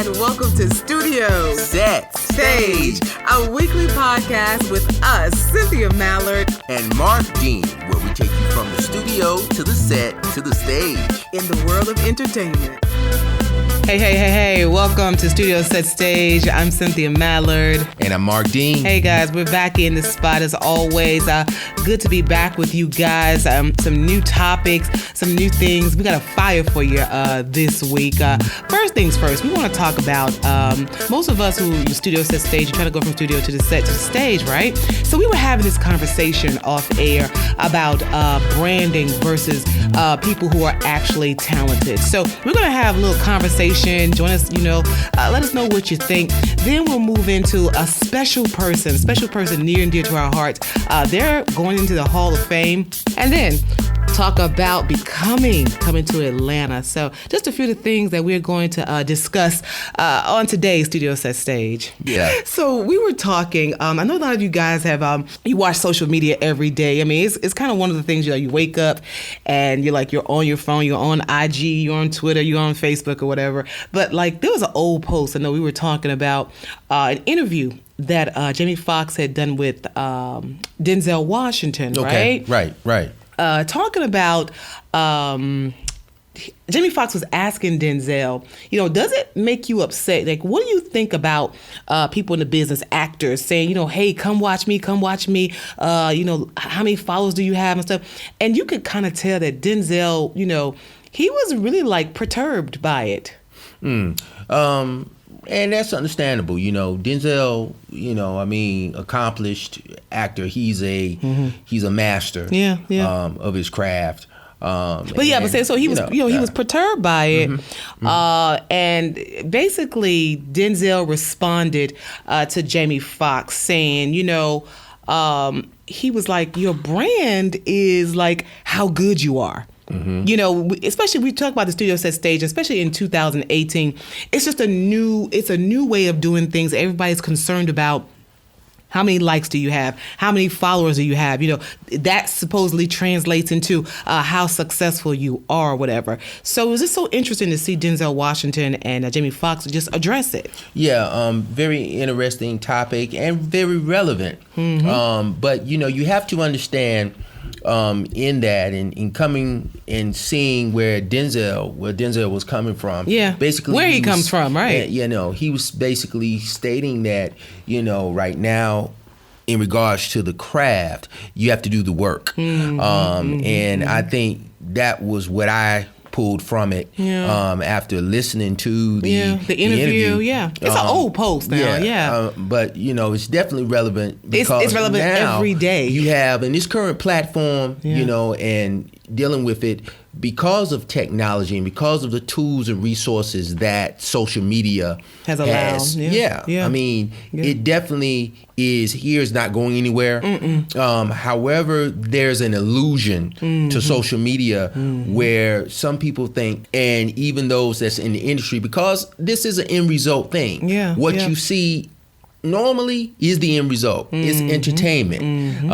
and welcome to Studio Set Stage, a weekly podcast with us, Cynthia Mallard and Marq, where we take you from the studio to the set to the stage in the world of entertainment. Hey, welcome to Studio Set Stage. I'm Cynthia Mallard. And I'm Marq. Hey guys, we're back in the spot as always. Good to be back with you guys. Some new topics, some new things. We got a fire for you this week. First things first, we want to talk about most of us who use Studio Set Stage, you try to go from studio to the set to the stage, right? So we were having this conversation off air about branding versus people who are actually talented. So we're going to have a little conversation. Join us, let us know what you think. Then we'll move into a special person near and dear to our hearts. They're going into the Hall of Fame. And then talk about coming to Atlanta. So just a few of the things that we're going to discuss on today's Studio Set Stage. Yeah. So we were talking, I know a lot of you guys have, you watch social media every day. I mean, it's kind of one of the things, you wake up and you're on your phone, you're on IG, you're on Twitter, you're on Facebook or whatever. But there was an old post, I know we were talking about an interview that Jamie Foxx had done with Denzel Washington, right? Right. Talking about Jamie Foxx was asking Denzel, does it make you upset? What do you think about people in the business, actors saying, hey, come watch me. How many followers do you have and stuff? And you could kind of tell that Denzel, he was really perturbed by it. And that's understandable. Denzel, accomplished actor. He's a master of his craft. He was perturbed by it. And basically Denzel responded to Jamie Foxx saying, he was like, your brand is how good you are. Especially we talk about the Studio Set Stage, especially in 2018, it's just a new way of doing things. Everybody's concerned about how many likes do you have? How many followers do you have? That supposedly translates into how successful you are or whatever. So it was just so interesting to see Denzel Washington and Jamie Foxx just address it. Yeah, very interesting topic and very relevant. But, you have to understand in that and in coming and seeing where Denzel was coming from. Yeah, basically where he comes from, right? He was basically stating that, right now, in regards to the craft, you have to do the work. And I think that was what I pulled from it after listening to the interview. Yeah, it's an old post now. But it's definitely relevant because it's relevant now every day. You have in this current platform, and dealing with it because of technology and because of the tools and resources that social media has. It definitely is. Here's not going anywhere. However, there's an illusion to social media where some people think, and even those that's in the industry, because this is an end result thing. You see normally is the end result. It's entertainment.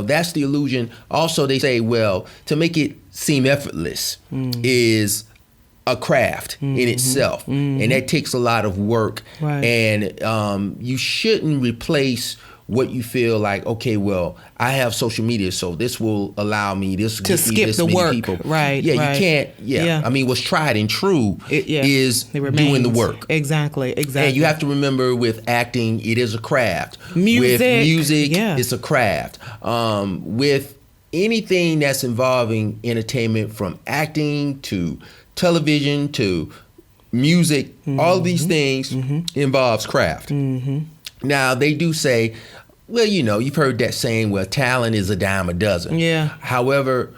That's the illusion. Also, they say, well, to make it seem effortless is a craft in itself. And that takes a lot of work. Right. And you shouldn't replace what you feel like, okay, well, I have social media, so this will allow me to skip this the many work. People. Right. You can't. I mean, what's tried and true is doing the work. Exactly. And you have to remember with acting, it is a craft. Music. With music, it's a craft. With anything that's involving entertainment, from acting to television to music, all of these things involves craft. Now, they do say, well, you've heard that saying, well, talent is a dime a dozen. Yeah. However,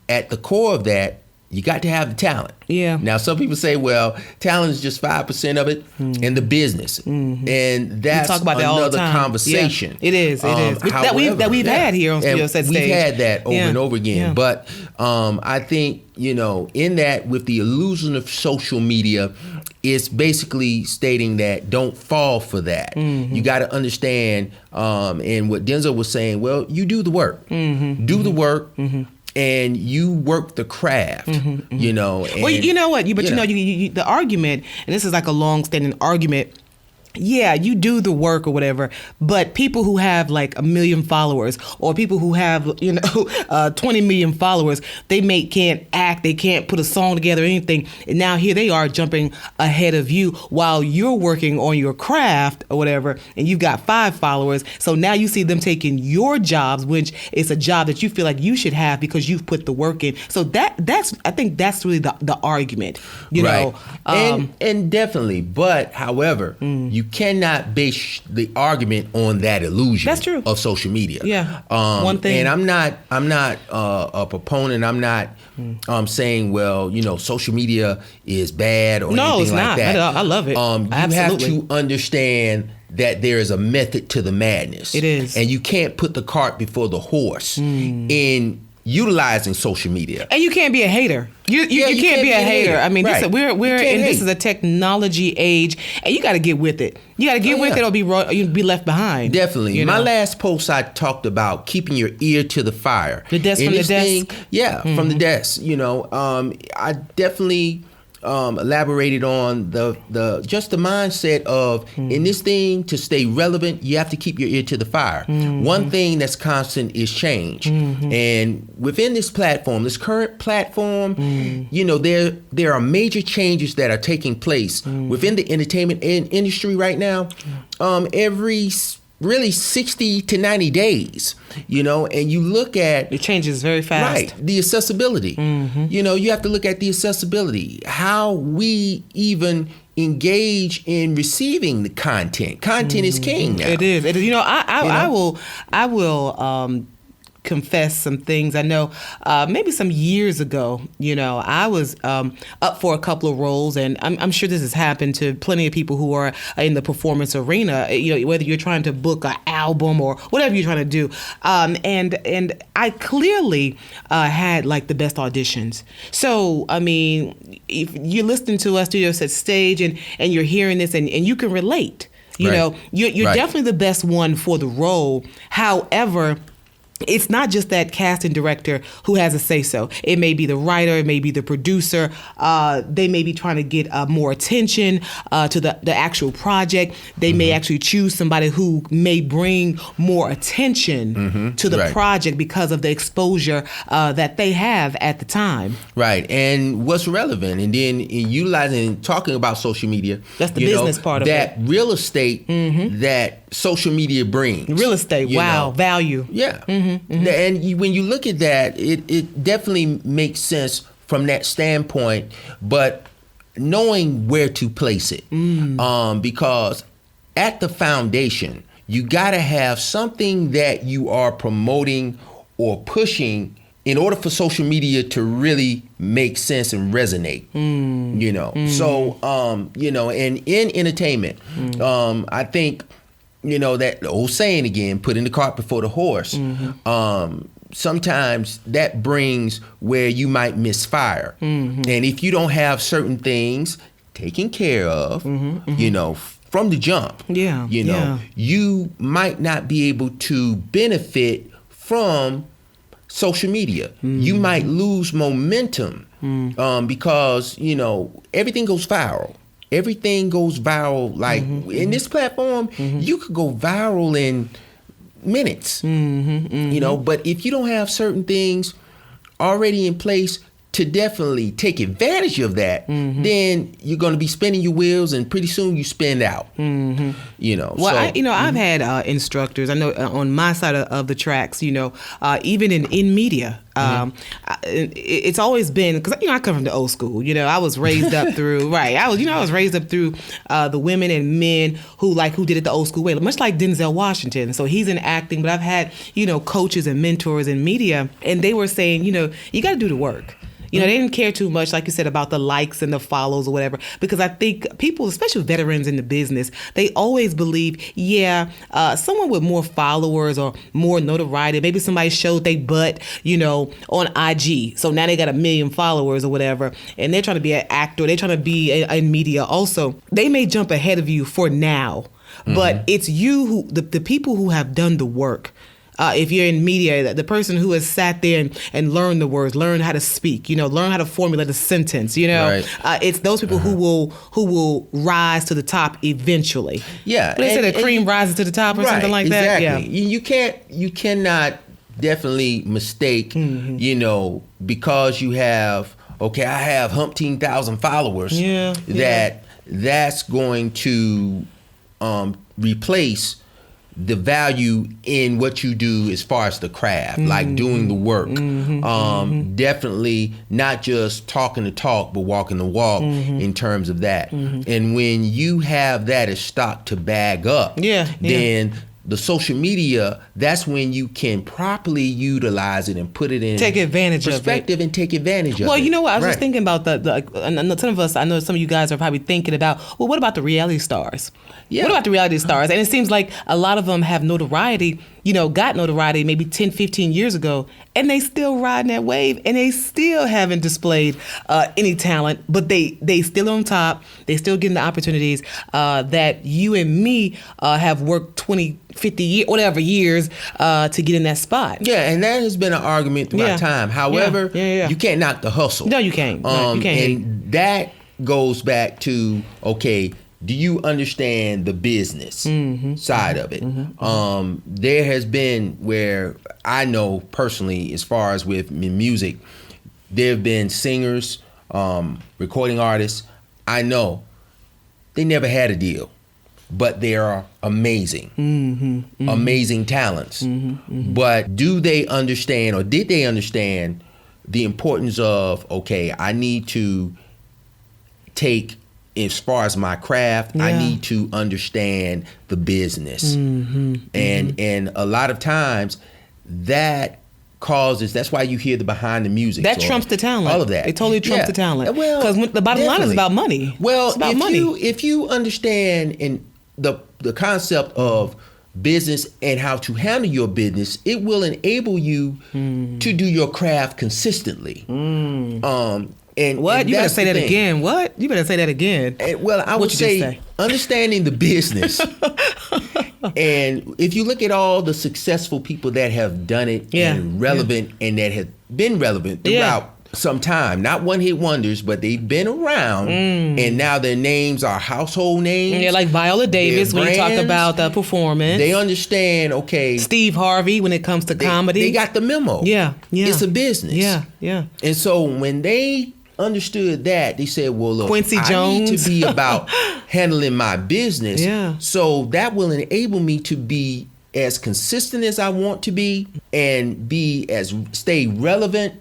at the core of that, you got to have the talent. Yeah. Now, some people say, well, talent is just 5% of it in the business. And that's talk about that all the another time. conversation. Yeah, it is. That we've had here on Studio Set Stage. We've had that over and over again. Yeah. But I think, in that, with the illusion of social media, it's basically stating that don't fall for that. You got to understand, and what Denzel was saying, well, you do the work. Do the work. and you work the craft, you know. And, well, you know what? The argument, and this is like a long-standing argument. Yeah, you do the work or whatever, but people who have like 1 million followers or people who have, 20 million followers, they can't act, they can't put a song together or anything. And now here they are jumping ahead of you while you're working on your craft or whatever, and you've got 5 followers. So now you see them taking your jobs, which is a job that you feel like you should have because you've put the work in. So I think that's really the argument, you know. And definitely, but however, you cannot base the argument on that illusion. That's true. Of social media. Yeah. One thing. And I'm not a proponent. I'm not saying, well, social media is bad or anything like that. I love it. You have to understand that there is a method to the madness. It is. And you can't put the cart before the horse in utilizing social media. And you can't be a hater. You can't be a hater. I mean, right. This is a technology age, and you got to get with it. You got to get with it, or you'll be left behind. Definitely. My last post, I talked about keeping your ear to the fire. The desk from the desk. From the desk. I definitely elaborated on the mindset of in this thing to stay relevant, you have to keep your ear to the fire. One thing that's constant is change, and within this current platform, there are major changes that are taking place within the entertainment industry right now. Every really 60 to 90 days, and you look at... It changes very fast. Right. The accessibility. You have to look at the accessibility, how we even engage in receiving the content. Content is king now. It is. I will confess some things. I know maybe some years ago, I was up for a couple of roles, and I'm sure this has happened to plenty of people who are in the performance arena, whether you're trying to book an album or whatever you're trying to do. And I clearly had like the best auditions. So, I mean, if you're listening to us, Studio Set Stage, and you're hearing this and you can relate, you're definitely the best one for the role. However, it's not just that casting director who has a say-so. It may be the writer, it may be the producer. They may be trying to get more attention to the actual project. They may actually choose somebody who may bring more attention to the project because of the exposure that they have at the time. Right, and what's relevant, and then in utilizing, talking about social media. That's the business part of that it. Real estate that social media brings. Real estate, value. Yeah. And when you look at that, it definitely makes sense from that standpoint, but knowing where to place it. Because at the foundation, you got to have something that you are promoting or pushing in order for social media to really make sense and resonate. So, and in entertainment, I think, that old saying again, putting the cart before the horse. Sometimes that brings where you might misfire. And if you don't have certain things taken care of, from the jump, you might not be able to benefit from social media. You might lose momentum because, everything goes viral. Everything goes viral. Like in this platform, you could go viral in minutes, but if you don't have certain things already in place to definitely take advantage of that, then you're going to be spinning your wheels, and pretty soon you spin out. Well, I've had instructors. I know on my side of the tracks. Even in media, it's always been, because I come from the old school. I was raised up through I was raised up through the women and men who did it the old school way, much like Denzel Washington. So he's in acting, but I've had coaches and mentors in media, and they were saying you got to do the work. They didn't care too much, like you said, about the likes and the follows or whatever, because I think people, especially veterans in the business, they always believe, someone with more followers or more notoriety, maybe somebody showed their butt, on IG. So now they got 1 million followers or whatever, and they're trying to be an actor, they're trying to be in media also. They may jump ahead of you for now, but it's you, the people who have done the work, if you're in media, the person who has sat there and learned the words, learned how to speak, learn how to formulate a sentence, right. It's those people who will rise to the top eventually. Yeah. They say the cream rises to the top or something like that. Exactly. Yeah. You cannot definitely mistake, because you have, I have umpteen thousand followers, that's going to replace the value in what you do as far as the craft, like doing the work. Definitely not just talking the talk, but walking the walk in terms of that. And when you have that as stock to bag up, then the social media, that's when you can properly utilize it and put it in take advantage perspective of it. And take advantage of it. Well, you know what? I was just thinking about and some of us, I know some of you guys are probably thinking about, well, what about the reality stars? Yeah. What about the reality stars? And it seems like a lot of them have notoriety, got notoriety maybe 10, 15 years ago, and they still riding that wave, and they still haven't displayed any talent, but they still on top. They still getting the opportunities that you and me have worked 20, 50 years to get in that spot. Yeah, and that has been an argument throughout time. However, you can't knock the hustle. No, you can't. You can't. And that goes back to, do you understand the business side of it? There has been where I know personally, as far as with music, there have been singers, recording artists, I know they never had a deal, but they are amazing, amazing talents. But do they understand, or did they understand the importance of, I need to take, as far as my craft, I need to understand the business. And a lot of times that causes, that's why you hear the behind the music. That trumps the talent. All of that. It totally trumps the talent. Well, because the bottom line is about money. Well, it's about money. If you understand in the concept of business and how to handle your business, it will enable you to do your craft consistently. And you better say that again. What? You better say that again. I would say understanding the business. And if you look at all the successful people that have done it and relevant and that have been relevant throughout some time, not one-hit wonders, but they've been around, and now their names are household names. Yeah, like Viola Davis when you talk about the performance. They understand, Steve Harvey when it comes to comedy. They got the memo. Yeah. It's a business. Yeah. And so when they understood that, they said, well, look, Quincy Jones. I need to be about handling my business. Yeah. So that will enable me to be as consistent as I want to be and stay relevant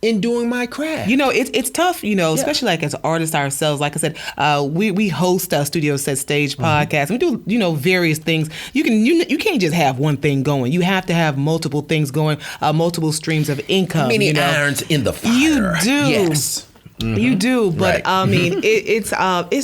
in doing my craft. It's tough, especially like as artists ourselves. Like I said, we host a Studio Set Stage podcast. We do, various things. You can't just have one thing going. You have to have multiple things going, multiple streams of income. Many irons in the fire. You do. Yes. You do, but I mean, it's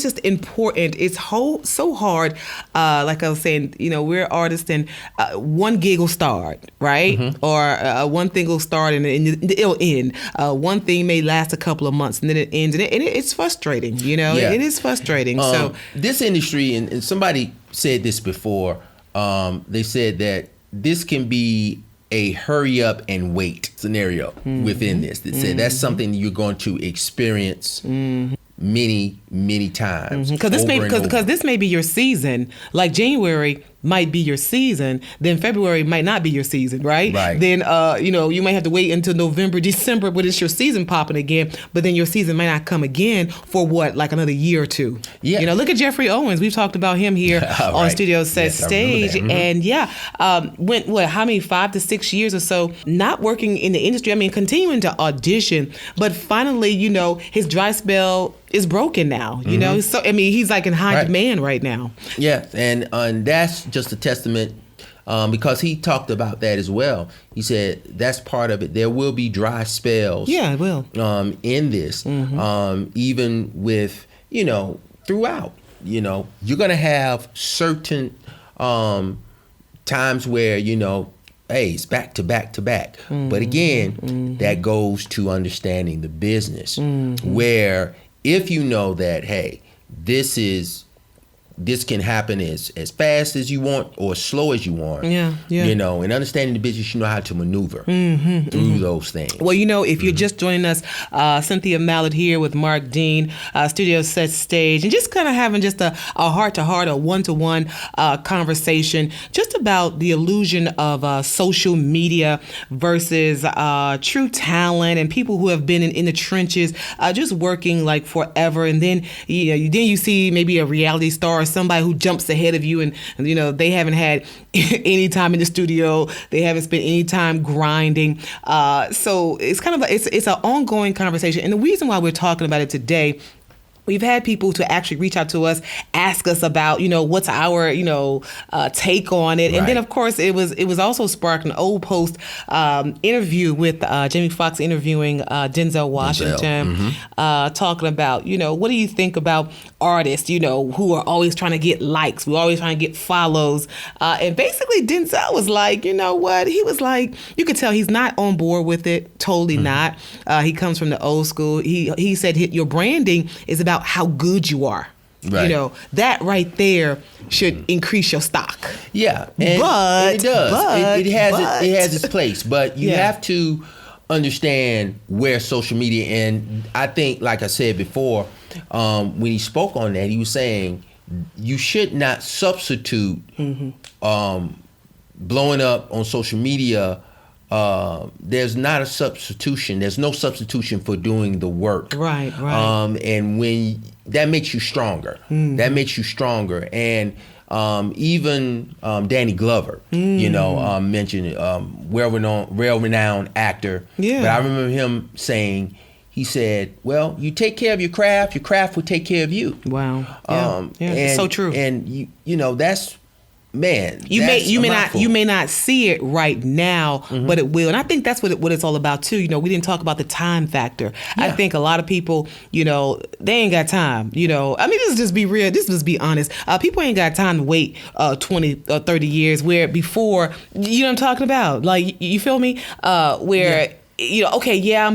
just important. It's so hard. Like I was saying, we're artists, and one gig will start, right? Or one thing will start and it'll end. One thing may last a couple of months and then it ends, and it's frustrating. It is frustrating. So this industry, and somebody said this before. They said that this can be a hurry up and wait scenario within this. That said that's something you're going to experience many, many times. Because this may be your season. Like January might be your season, then February might not be your season, right? Then you might have to wait until November, December, but it's your season popping again. But then your season might not come again for like another year or two. Yeah. Look at Jeffrey Owens. We've talked about him here on Studio Set Stage, and went how many 5 to 6 years or so not working in the industry. I mean, continuing to audition, but finally, his dry spell is broken now. So he's like in high demand right now. Yeah, and that's just a testament, because he talked about that as well. He said that's part of it. There will be dry spells. Yeah, it will. In this, even with throughout. You're gonna have certain times where hey, it's back to back to back. But again, that goes to understanding the business, where if you know that, hey, this is this can happen as fast as you want or as slow as you want. Yeah. You know, and understanding the business, you know how to maneuver through those things. Well, you know, if you're just joining us, Cynthia Mallard here with Marq Dean, studio set stage, and just kind of having just a heart-to-heart, a one-to-one conversation just about the illusion of social media versus true talent and people who have been in the trenches, just working like forever. And then, you see maybe a reality star or somebody who jumps ahead of you, and you know, they haven't had any time in the studio, they haven't spent any time grinding. So it's kind of it's an ongoing conversation, and the reason why we're talking about it today. We've had people to actually reach out to us, ask us about, what's our, take on it. Right. And then, of course, it was also sparked an old post interview with Jamie Foxx interviewing Denzel Washington, talking about, what do you think about artists, who are always trying to get likes, who are always trying to get follows. And basically, Denzel was like, you know what? He was like, you could tell he's not on board with it. Totally not. He comes from the old school. He said your branding is about how good you are. Right. That right there should increase your stock. Yeah, and it does. It has its place, but you have to understand where social media, and I think, like I said before, when he spoke on that, he was saying you should not substitute blowing up on social media. There's not a substitution. There's no substitution for doing the work. Right. And when that makes you stronger. That makes you stronger. And even Danny Glover, mentioned well-renowned actor. Yeah. But I remember him saying, he said, well, you take care of your craft will take care of you. Wow. And, so true. And that's, man, you may not see it right now, but it will. And I think that's what it's all about too. We didn't talk about the time factor. Yeah. I think a lot of people, they ain't got time. I mean, let's just be real. Just be honest. People ain't got time to wait 20 or 30 years. Where before, you know what I'm talking about? Like, you feel me? I'm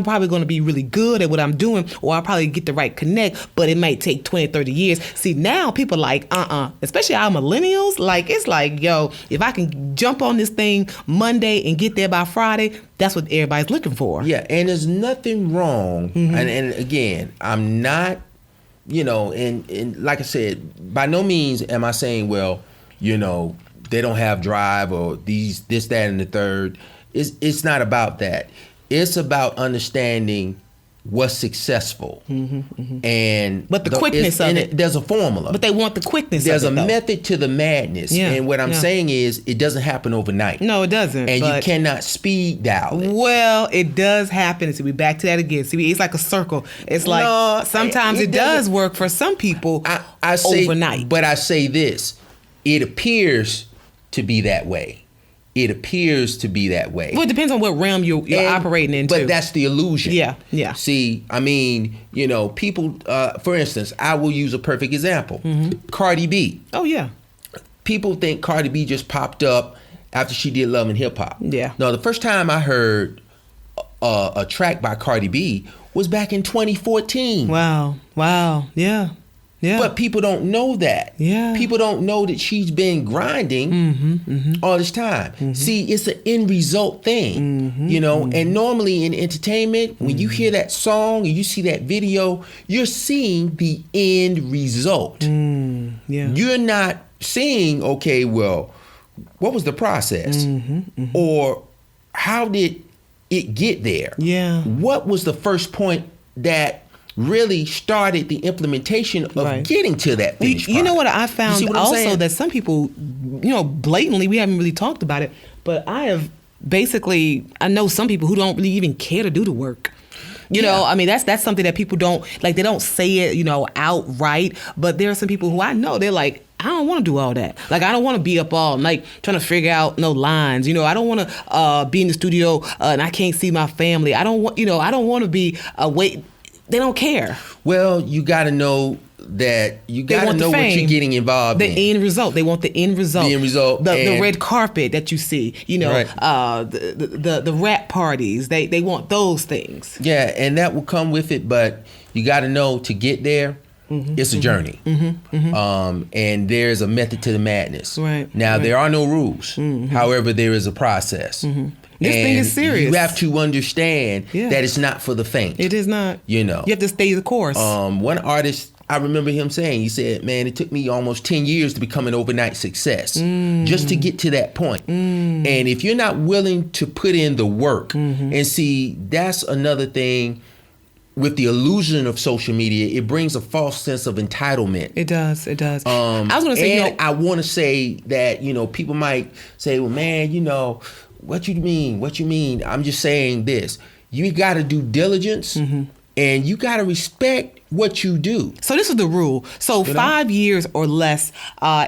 probably going to be really good at what I'm doing, or I'll probably get the right connect, but it might take 20, 30 years. See, now people like, especially our millennials, like, it's like, yo, if I can jump on this thing Monday and get there by Friday, that's what everybody's looking for. Yeah, and there's nothing wrong. And again, I'm not, and like I said, by no means am I saying, well, they don't have drive or this, that, and the third. It's not about that. It's about understanding what's successful, but the quickness of it. There's a formula, but they want the quickness. There's of it, a method to the madness, and what I'm saying is, it doesn't happen overnight. No, it doesn't, and you cannot speed dial it. Well, it does happen. So we back to that again. See, it's like a circle. It's like sometimes it does work for some people. I say overnight, but I say this: it appears to be that way. It appears to be that way. Well, it depends on what realm you're operating into. But that's the illusion. Yeah. See, I mean, people, for instance, I will use a perfect example. Cardi B. Oh, yeah. People think Cardi B just popped up after she did Love and Hip Hop. Yeah. No, the first time I heard a track by Cardi B was back in 2014. Wow. Yeah. Yeah. But people don't know that. Yeah. People don't know that she's been grinding all this time. See, it's an end result thing, and normally in entertainment, when you hear that song and you see that video, you're seeing the end result. Yeah. You're not seeing, okay, well, what was the process? Or how did it get there? Yeah. What was the first point that really started the implementation of getting to that finished product? You know what I found also, that some people, blatantly, we haven't really talked about it, but I know some people who don't really even care to do the work. I mean, that's something that people don't, like, they don't say it, outright, but there are some people who I know, they're like, I don't want to do all that. Like, I don't want to be up all night trying to figure out no lines. I don't want to be in the studio and I can't see my family. I don't want to be wait. They don't care. Well, you got to know that what you're getting involved in. The end result. They want the end result. The end result. The red carpet that you see. The rap parties. They want those things. Yeah, and that will come with it. But you got to know, to get there, It's a journey. And there's a method to the madness. Right. Now, there are no rules. However, there is a process. This thing is serious. You have to understand that it's not for the faint. It is not. You know. You have to stay the course. One artist, I remember him saying, he said, man, it took me almost 10 years to become an overnight success just to get to that point. And if you're not willing to put in the work, and see, that's another thing with the illusion of social media, it brings a false sense of entitlement. It does. I was going to say, I want to say that, people might say, well, man, what you mean? I'm just saying this. You got to do diligence and you got to respect what you do. So this is the rule. So 5 years or less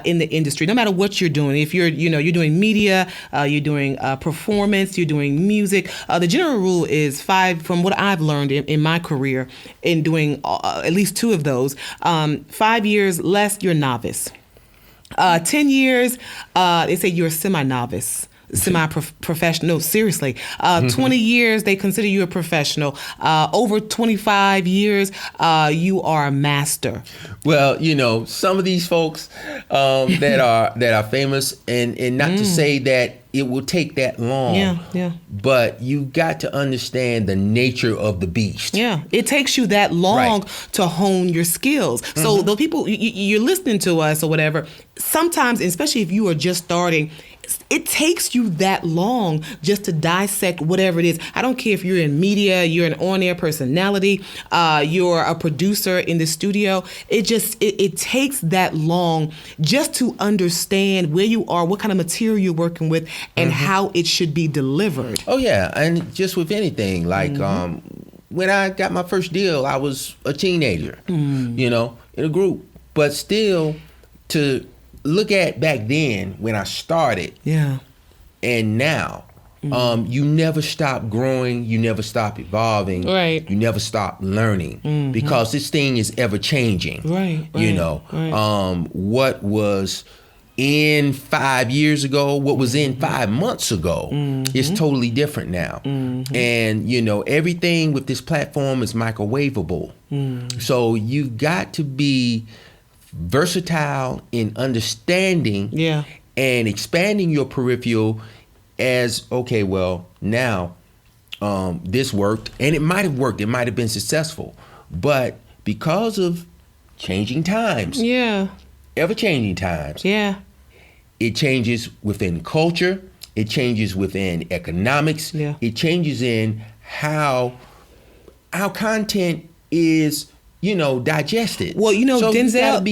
in the industry, no matter what you're doing. If you're doing media, you're doing performance, you're doing music. The general rule is 5. From what I've learned in my career, in doing at least 2 of those, 5 years less, you're a novice. 10 years, they say you're a semi-novice. Semi-professional. No, seriously. 20 years, they consider you a professional. Over 25 years, you are a master. Well, some of these folks that are famous, and not to say that it will take that long. Yeah. But you got to understand the nature of the beast. Yeah, it takes you that long to hone your skills. So the people you're listening to us or whatever, sometimes, especially if you are just starting, it takes you that long just to dissect whatever it is. I don't care if you're in media, you're an on-air personality, you're a producer in the studio. It takes that long just to understand where you are, what kind of material you're working with, and how it should be delivered. Oh, yeah. And just with anything, like when I got my first deal, I was a teenager, in a group. But still, to look at back then when I started, and now, you never stop growing, you never stop evolving, right? You never stop learning because this thing is ever changing, right? What was in 5 years ago, what was in 5 months ago, is totally different now, and everything with this platform is microwavable, so you got to be versatile in understanding and expanding your peripheral as, okay, well, now this worked, and it might have worked, it might have been successful, but because of changing times, ever-changing times, it changes within culture, it changes within economics, it changes in how our content is digested. Well, so Denzel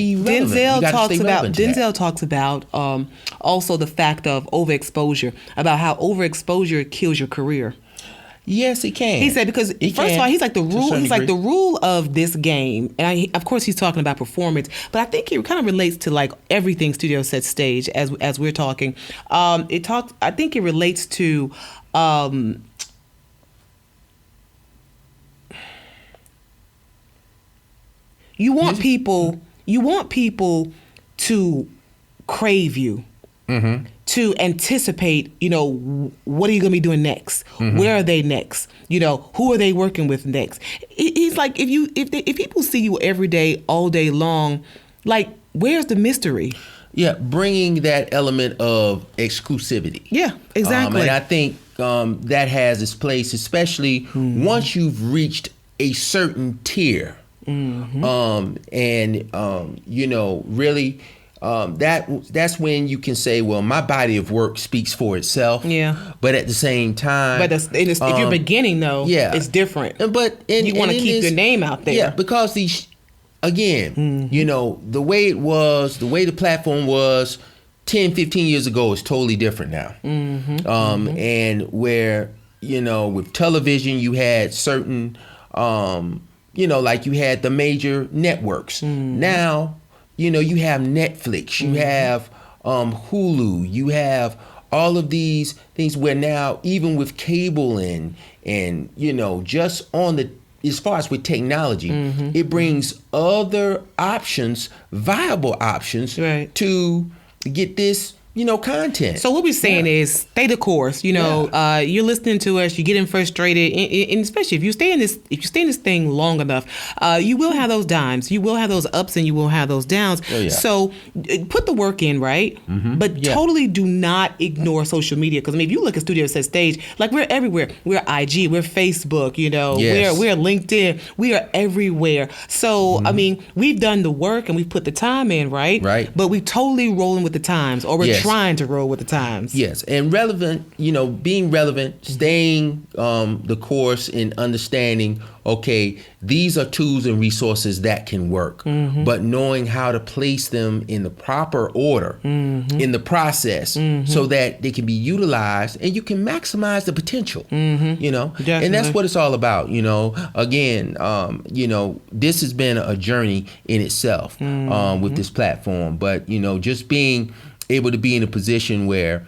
talks about also the fact of overexposure, about how overexposure kills your career. Yes, it can. He said because first of all, he's like the rule. He's like the rule of this game, and of course he's talking about performance, but I think it kind of relates to like everything studio set stage as we're talking. I think it relates to. You want people to crave you, to anticipate, what are you going to be doing next? Where are they next? Who are they working with next? He's like, if people see you every day, all day long, like, where's the mystery? Yeah, bringing that element of exclusivity. Yeah, exactly. And I think that has its place, especially once you've reached a certain tier. Really, that's when you can say, well, my body of work speaks for itself. Yeah. But at the same time, if you're beginning though, it's different. But you want to keep your name out there. Yeah, because again, the way the platform was 10, 15 years ago is totally different now. And where with television, you had certain. Like you had the major networks. Now, you have Netflix, you have Hulu, you have all of these things where now, even with cable and just on as far as with technology, it brings other options, viable options to get this content. So what we're saying is stay the course. You're listening to us, you're getting frustrated, and especially if you stay in this thing long enough, you will have those dimes, you will have those ups, and you will have those downs. Oh, yeah. So put the work in, right? Mm-hmm. But totally do not ignore social media, because if you look at Studio Set Stage, like we're everywhere. We're IG, we're Facebook, Yes. we're LinkedIn, we are everywhere. So we've done the work and we've put the time in, right? Right. But we totally rolling with the times, or we're trying to roll with the times. Yes, and relevant, being relevant, staying the course and understanding, okay, these are tools and resources that can work, but knowing how to place them in the proper order in the process so that they can be utilized and you can maximize the potential, and that's what it's all about, Again, this has been a journey in itself with this platform, but, just being able to be in a position where,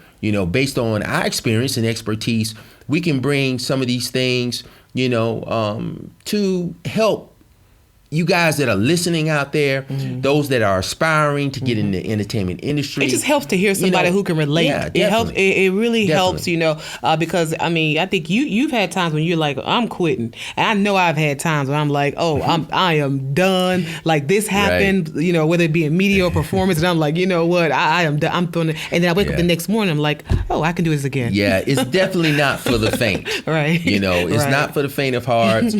based on our experience and expertise, we can bring some of these things, to help you guys that are listening out there, those that are aspiring to get in the entertainment industry. It just helps to hear somebody who can relate. Yeah, it helps. It really helps, Definitely. Because I think you've had times when you're like, I'm quitting, and I know I've had times when I'm like, I am done. Like this happened, right. Whether it be in media or performance, and I'm like, you know what, I am done. I'm throwing it, and then I wake up the next morning, I'm like, I can do this again. Yeah, it's definitely not for the faint. Right. It's not for the faint of heart.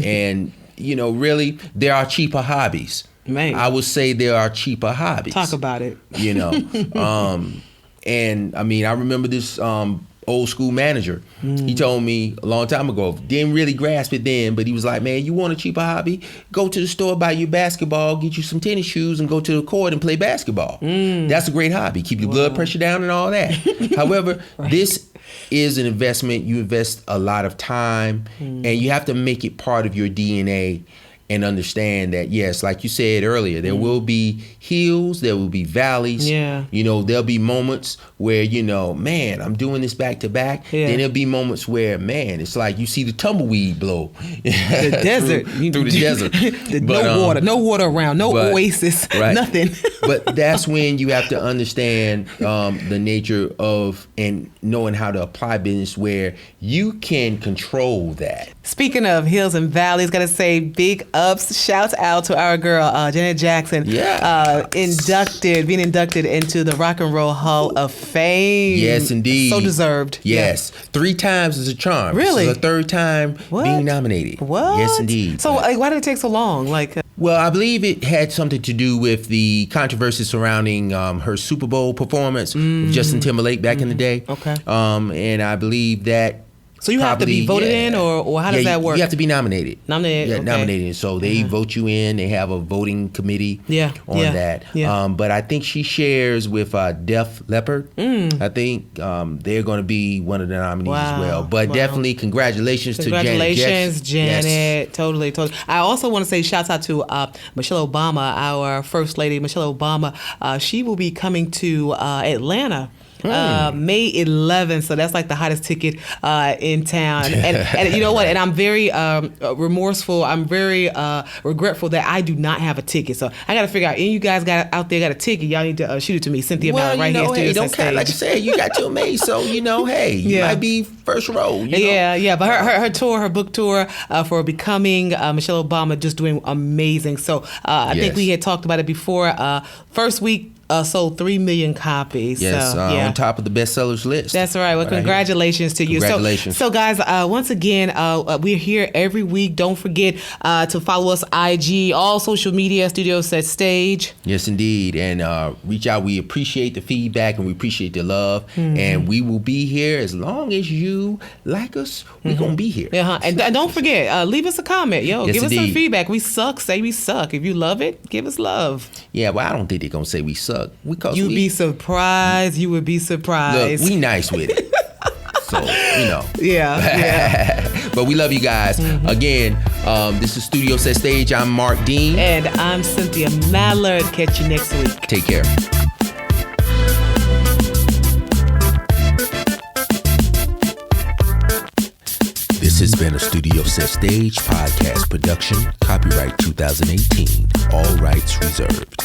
And. Really, there are cheaper hobbies. Man. I would say there are cheaper hobbies. Talk about it. And I remember this old school manager. He told me a long time ago, didn't really grasp it then, but he was like, man, you want a cheaper hobby? Go to the store, buy your basketball, get you some tennis shoes, and go to the court and play basketball. That's a great hobby. Keep your blood pressure down and all that. However, this is an investment. You invest a lot of time, and you have to make it part of your DNA and understand that, yes, like you said earlier, there will be hills, there will be valleys. Yeah. There'll be moments where, man, I'm doing this back to back. Yeah. Then there'll be moments where, man, it's like you see the tumbleweed blow. The desert. through the desert. No water around, no oasis, nothing. But that's when you have to understand the nature of and knowing how to apply business where you can control that. Speaking of hills and valleys, gotta say big ups, shouts out to our girl, Janet Jackson. Yeah. Being inducted into the Rock and Roll Hall of Fame. Yes, indeed. So deserved. Yes. Yeah. 3 times is a charm. Really? This is the 3rd time being nominated. What? Yes, indeed. So why did it take so long? Well, I believe it had something to do with the controversy surrounding her Super Bowl performance with Justin Timberlake back in the day. Okay. And I believe that. So you have to be voted in, or how does that work? You have to be nominated. Nominated. Yeah, okay. nominated. So they vote you in. They have a voting committee on that. Yeah. But I think she shares with Def Leppard. I think they're going to be one of the nominees as well. But definitely congratulations to Janet. Congratulations, Janet. Yes. Totally. I also want to say shouts out to Michelle Obama, our First Lady, Michelle Obama. She will be coming to Atlanta. May 11th, so that's like the hottest ticket in town. And you know what? And I'm very remorseful. I'm very regretful that I do not have a ticket. So I got to figure out. And you guys got a ticket. Y'all need to shoot it to me, Cynthia Mallard, right here. Hey, don't care. Like you said, you got to me. So you might be first row. Yeah. But her book tour for becoming Michelle Obama, just doing amazing. So I think we had talked about it before. First week. Sold 3 million copies. Yes, on top of the bestsellers list. That's right. Well, congratulations to you. Congratulations. So guys, once again, we're here every week. Don't forget to follow us IG, all social media, Studio Set Stage. Yes, indeed. And reach out. We appreciate the feedback and we appreciate the love. And we will be here as long as you like us. We're going to be here. And don't forget, leave us a comment. Yes, give us indeed. some feedback. We suck. Say we suck. If you love it, give us love. Yeah, well, I don't think they're going to say we suck. You'd be surprised. You would be surprised. Look, we nice with it. So, Yeah. But we love you guys. Again, this is Studio Set Stage. I'm Marq Dean. And I'm Cynthia Mallard. Catch you next week. Take care. This has been a Studio Set Stage podcast production. Copyright 2018. All rights reserved.